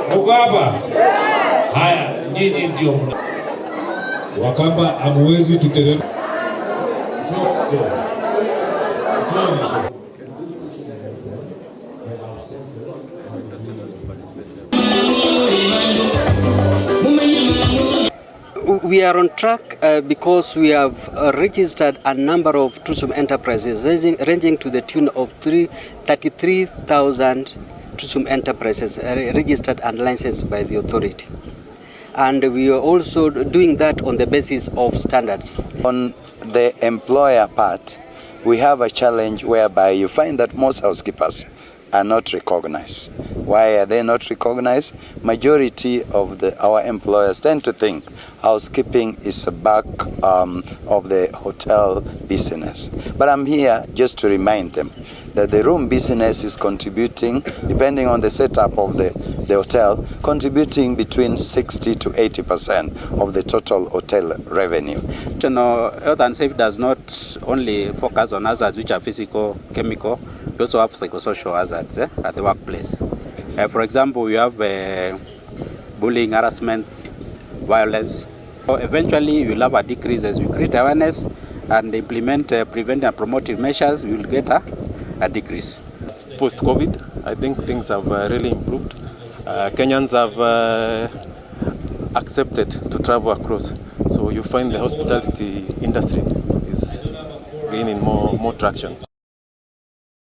Mugaba. Haya, ndizi ndio. Wakamba amwezi tuteremka. We are on track because we have registered a number of tourism enterprises ranging to the tune of 33,000 tourism enterprises registered and licensed by the authority. And we are also doing that on the basis of standards. On the employer part, we have a challenge whereby you find that most housekeepers are not recognized. Why are they not recognized? Majority of our employers tend to think housekeeping is a back of the hotel business. But I'm here just to remind them that the room business is contributing, depending on the setup of the hotel, contributing between 60 to 80% of the total hotel revenue. Health and safety does not only focus on hazards which are physical, chemical, we also have psychosocial hazards at the workplace. For example, we have bullying, harassment, violence. So eventually, we will have a decrease as we create awareness and implement preventive and promotive measures. We will get a decrease. Post-COVID, I think things have really improved. Kenyans have accepted to travel across. So you find the hospitality industry is gaining more traction.